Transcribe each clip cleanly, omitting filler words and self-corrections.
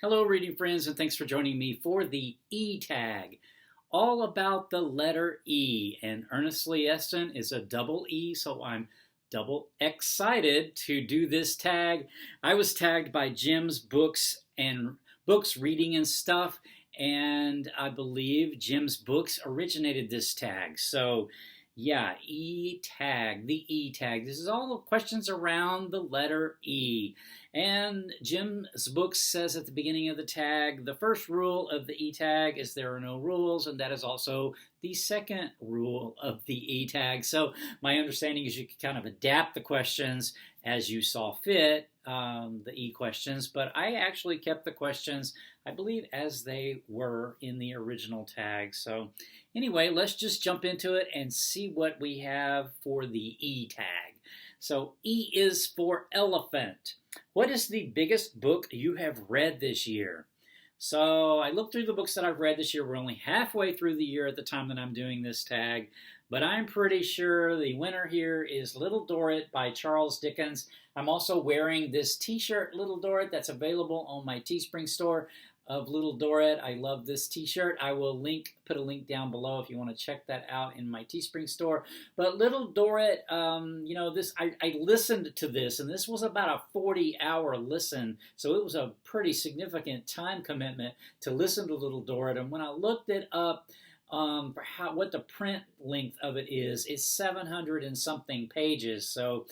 Hello, reading friends, and thanks for joining me for the E tag. All about the letter E, and Earnestly Eston is a double E, so I'm double excited to do this tag. I was tagged by Jim's Books and Books, Reading and Stuff, and I believe Jim's Books originated this tag. So yeah, E tag, the E tag. This is all the questions around the letter E. And Jim's book says at the beginning of the tag, the first rule of the E tag is there are no rules, and that is also the second rule of the E tag. So my understanding is you can kind of adapt the questions as you saw fit, the E questions, but I actually kept the questions, I believe, as they were in the original tag. So anyway, let's just jump into it and see what we have for the E tag. So E is for elephant. What is the biggest book you have read this year? So I looked through the books that I've read this year. We're only halfway through the year at the time that I'm doing this tag, but I'm pretty sure the winner here is Little Dorrit by Charles Dickens. I'm also wearing this t-shirt, Little Dorrit, that's available on my Teespring store of Little Dorrit. I love this t-shirt. I will put a link down below if you want to check that out in my Teespring store. But Little Dorrit, I listened to this, and this was about a 40-hour listen, so it was a pretty significant time commitment to listen to Little Dorrit. And when I looked it up, what the print length of it is, it's 700 and something pages. So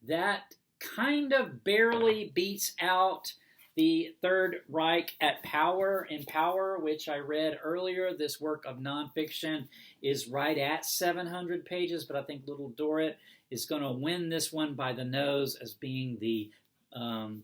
that kind of barely beats out the Third Reich in Power, which I read earlier. This work of nonfiction is right at 700 pages, but I think Little Dorrit is going to win this one by the nose as being the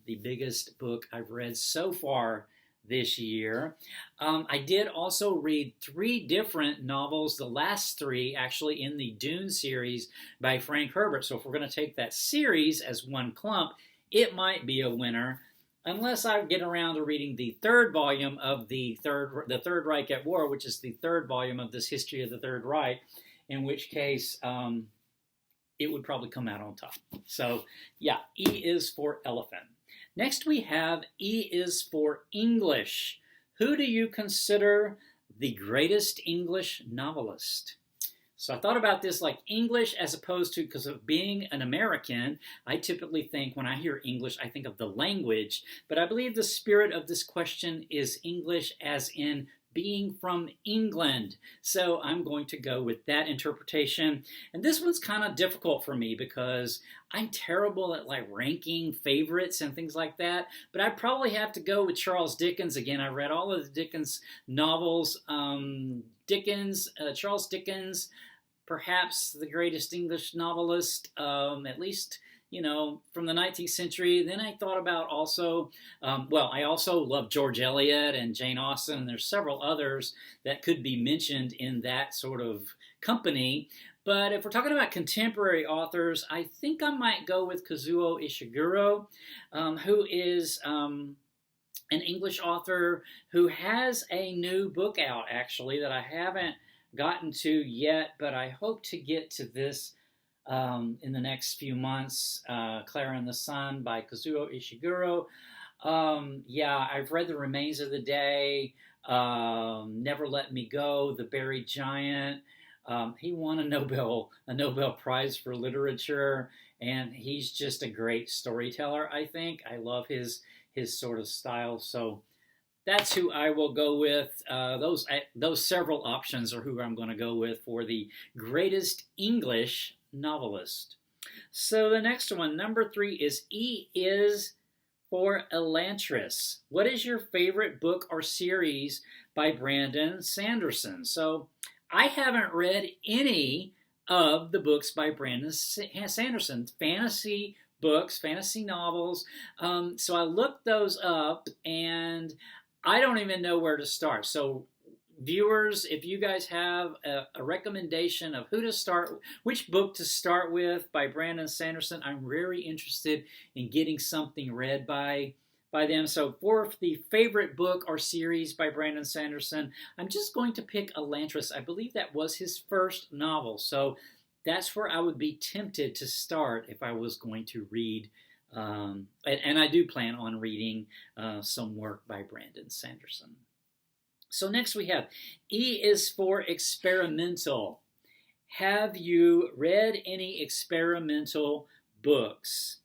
biggest book I've read so far this year. I did also read 3 different novels, the last 3 actually in the Dune series by Frank Herbert. So if we're going to take that series as one clump, it might be a winner, unless I get around to reading the 3rd volume of the Third Reich at War, which is the 3rd volume of this history of the Third Reich, in which case it would probably come out on top. So yeah, E is for elephant. Next we have E is for English. Who do you consider the greatest English novelist? So I thought about this like English as opposed to, because of being an American, I typically think when I hear English, I think of the language. But I believe the spirit of this question is English as in being from England. So I'm going to go with that interpretation. And this one's kind of difficult for me because I'm terrible at like ranking favorites and things like that. But I probably have to go with Charles Dickens. Again, I read all of the Dickens novels. Charles Dickens, perhaps the greatest English novelist, at least, from the 19th century. Then I thought about also, I also love George Eliot and Jane Austen, and there's several others that could be mentioned in that sort of company. But if we're talking about contemporary authors, I think I might go with Kazuo Ishiguro, who is an English author who has a new book out, actually, that I haven't gotten to yet, but I hope to get to this in the next few months. Clara and the Sun by Kazuo Ishiguro. I've read The Remains of the Day, Never Let Me Go, The Buried Giant. He won a Nobel Prize for Literature, and he's just a great storyteller, I think. I love his sort of style. So that's who I will go with. Those several options are who I'm going to go with for the greatest English novelist. So the next one, number 3, is E is for Elantris. What is your favorite book or series by Brandon Sanderson? So I haven't read any of the books by Brandon Sanderson, fantasy books, fantasy novels. So I looked those up, and I don't even know where to start. So viewers, if you guys have a recommendation of which book to start with by Brandon Sanderson, I'm very interested in getting something read by them. So for the favorite book or series by Brandon Sanderson, I'm just going to pick Elantris. I believe that was his first novel. So that's where I would be tempted to start if I was going to read And I do plan on reading some work by Brandon Sanderson. So next we have E is for experimental. Have you read any experimental books?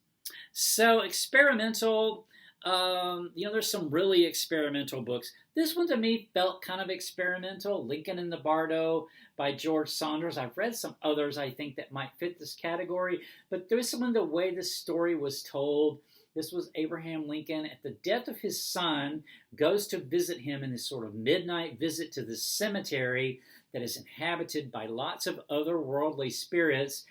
So experimental, there's some really experimental books. This one to me felt kind of experimental. Lincoln in the Bardo by George Saunders. I've read some others I think that might fit this category, but there was some of the way this story was told. This was Abraham Lincoln at the death of his son, goes to visit him in this sort of midnight visit to the cemetery that is inhabited by lots of otherworldly spirits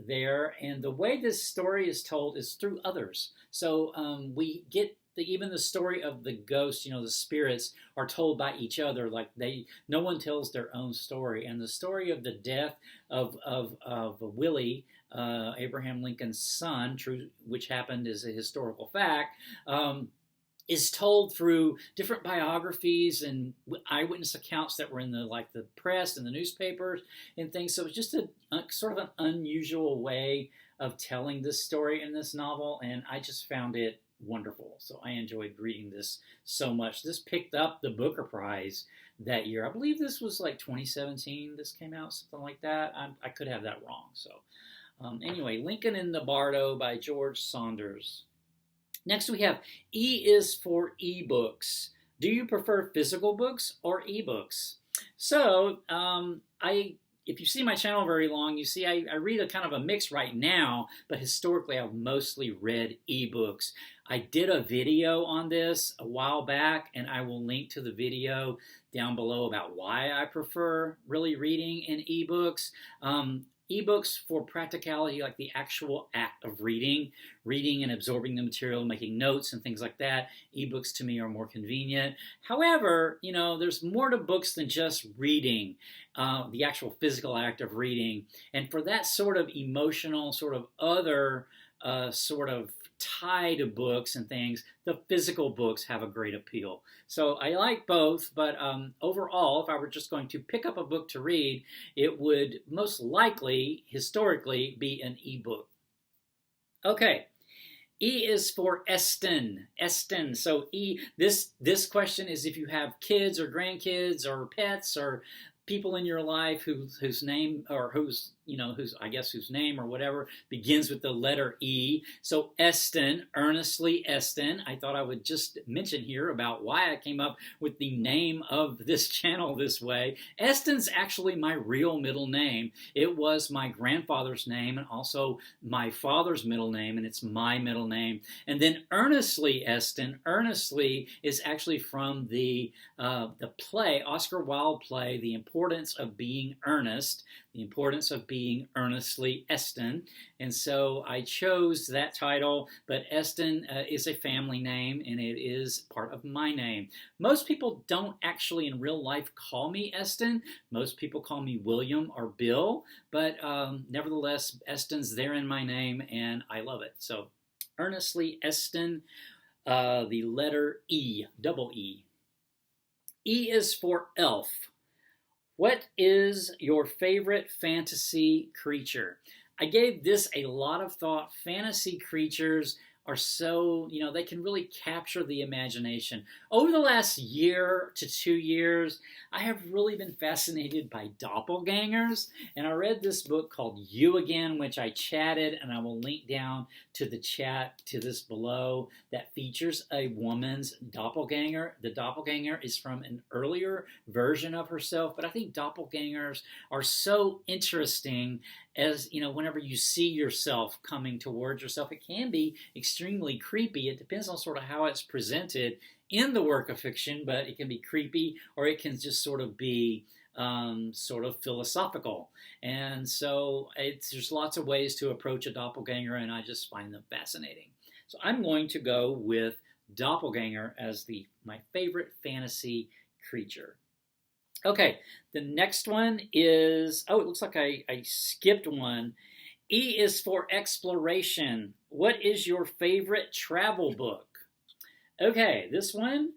there. And the way this story is told is through others. So we get even the story of the ghosts, the spirits are told by each other. Like no one tells their own story. And the story of the death of Willie, Abraham Lincoln's son, which happened as a historical fact, is told through different biographies and eyewitness accounts that were in the press and the newspapers and things. So it's just a sort of an unusual way of telling this story in this novel, and I just found it wonderful. So I enjoyed reading this so much. This picked up the Booker Prize that year. I believe this was 2017 this came out, something like that. I could have that wrong. So anyway, Lincoln in the Bardo by George Saunders. Next we have E is for ebooks. Do you prefer physical books or ebooks? So if you see my channel very long, you see I read a kind of a mix right now, but historically I've mostly read ebooks. I did a video on this a while back, and I will link to the video down below about why I prefer really reading in ebooks. Ebooks for practicality, like the actual act of reading and absorbing the material, making notes and things like that. Ebooks to me are more convenient. However, there's more to books than just reading, the actual physical act of reading. And for that sort of emotional, sort of other sort of tie to books and things, the physical books have a great appeal. So I like both, but overall, if I were just going to pick up a book to read, it would most likely, historically, be an ebook. Okay. E is for Esten. Esten. So E, this question is if you have kids or grandkids or pets or people in your life whose name or whose name or whatever begins with the letter E. So Esten, earnestly Esten. I thought I would just mention here about why I came up with the name of this channel this way. Esten's actually my real middle name. It was my grandfather's name and also my father's middle name, and it's my middle name. And then earnestly Esten. Earnestly is actually from the play, Oscar Wilde play, The Importance of Being Earnest. The Importance of Being Earnestly Esten. And so I chose that title, but Esten is a family name, and it is part of my name. Most people don't actually in real life call me Esten. Most people call me William or Bill, but nevertheless, Esten's there in my name, and I love it. So earnestly Esten, the letter E, double E. E is for elf. What is your favorite fantasy creature? I gave this a lot of thought. Fantasy creatures are so, they can really capture the imagination. Over the last year to 2 years, I have really been fascinated by doppelgangers, and I read this book called You Again, which I chatted, and I will link down to the chat to this below, that features a woman's doppelganger. The doppelganger is from an earlier version of herself, but I think doppelgangers are so interesting as, whenever you see yourself coming towards yourself. It can be extremely creepy. It depends on sort of how it's presented in the work of fiction, but it can be creepy or it can just sort of be sort of philosophical. And so there's lots of ways to approach a doppelganger, and I just find them fascinating. So I'm going to go with doppelganger as my favorite fantasy creature. Okay, the next one is, it looks like I skipped one. E is for exploration. What is your favorite travel book? Okay, this one,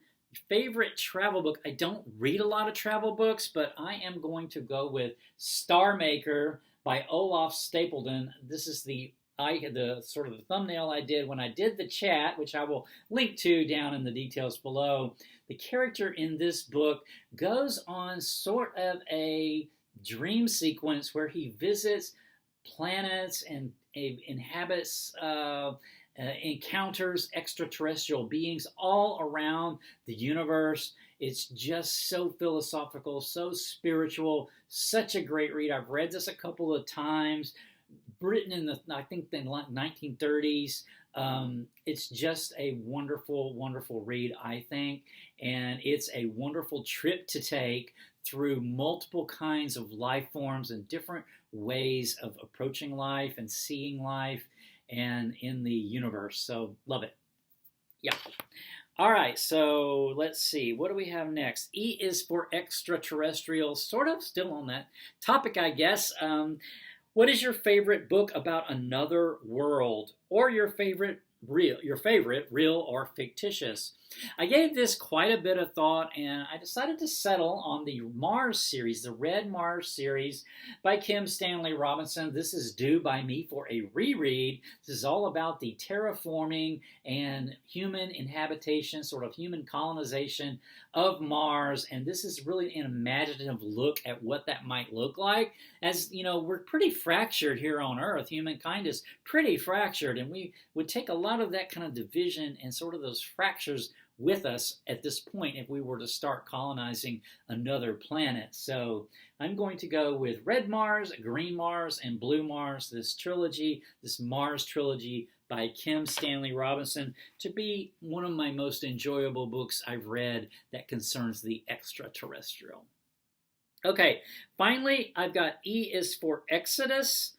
favorite travel book. I don't read a lot of travel books, but I am going to go with Star Maker by Olaf Stapledon. This is the the sort of the thumbnail I did when I did the chat, which I will link to down in the details below. The character in this book goes on sort of a dream sequence where he visits planets and inhabits encounters extraterrestrial beings all around the universe. It's just so philosophical, so spiritual, such a great read. I've read this a couple of times, written in the 1930s. It's just a wonderful, wonderful read, I think, and it's a wonderful trip to take through multiple kinds of life forms and different ways of approaching life and seeing life and in the universe. So love it. Yeah. All right, so let's see. What do we have next? E is for extraterrestrial, sort of still on that topic, I guess. What is your favorite book about another world, or your favorite real or fictitious? I gave this quite a bit of thought, and I decided to settle on the Mars series, the Red Mars series by Kim Stanley Robinson. This is due by me for a reread. This is all about the terraforming and human inhabitation, sort of human colonization of Mars, and this is really an imaginative look at what that might look like. As you know, we're pretty fractured here on Earth. Humankind is pretty fractured, and we would take a lot of that kind of division and sort of those fractures with us at this point if we were to start colonizing another planet. So I'm going to go with Red Mars, Green Mars, and Blue Mars, this trilogy, this Mars trilogy by Kim Stanley Robinson, to be one of my most enjoyable books I've read that concerns the extraterrestrial. Okay, finally, I've got E is for Exodus.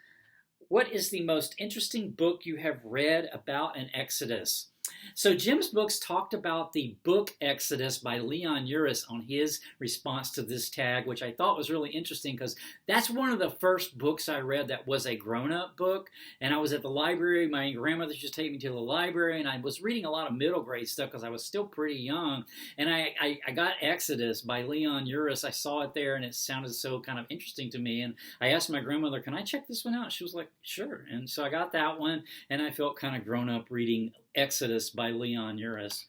What is the most interesting book you have read about an Exodus? So Jim's books talked about the book Exodus by Leon Uris on his response to this tag, which I thought was really interesting because that's one of the first books I read that was a grown-up book. And I was at the library. My grandmother used to take me to the library, and I was reading a lot of middle grade stuff because I was still pretty young. And I got Exodus by Leon Uris. I saw it there, and it sounded so kind of interesting to me. And I asked my grandmother, can I check this one out? She was like, sure. And so I got that one, and I felt kind of grown up reading Exodus by Leon Uris.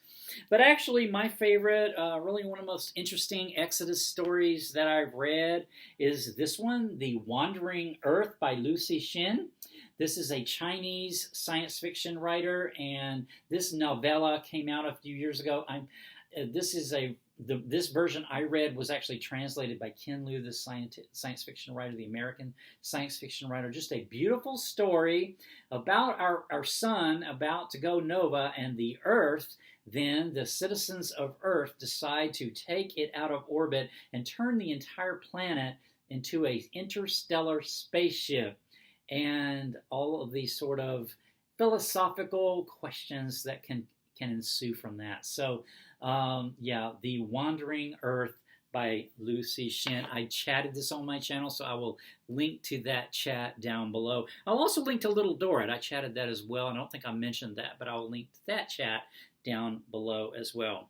But actually, my favorite, really one of the most interesting Exodus stories that I've read is this one, The Wandering Earth by Lucy Shin. This is a Chinese science fiction writer, and this novella came out a few years ago. This version I read was actually translated by Ken Liu, the science fiction writer, the American science fiction writer. Just a beautiful story about our sun about to go nova, and the Earth, then the citizens of Earth decide to take it out of orbit and turn the entire planet into an interstellar spaceship, and all of these sort of philosophical questions that can ensue from that. So The Wandering Earth by Lucy Shin. I chatted this on my channel, so I will link to that chat down below. I'll also link to Little Dorrit. I chatted that as well. I don't think I mentioned that, but I'll link to that chat down below as well.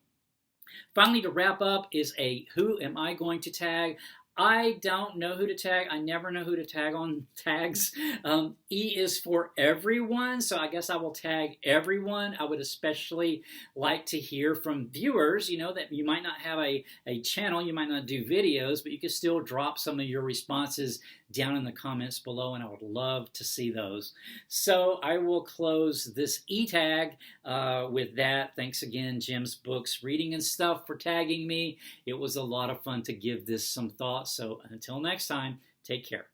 Finally, to wrap up is a who am I going to tag? I don't know who to tag. I never know who to tag on tags. E is for everyone, so I guess I will tag everyone. I would especially like to hear from viewers, that you might not have a channel, you might not do videos, but you can still drop some of your responses down in the comments below, and I would love to see those. So I will close this E-tag with that. Thanks again, Jim's Books, Reading and Stuff, for tagging me. It was a lot of fun to give this some thought. So until next time, take care.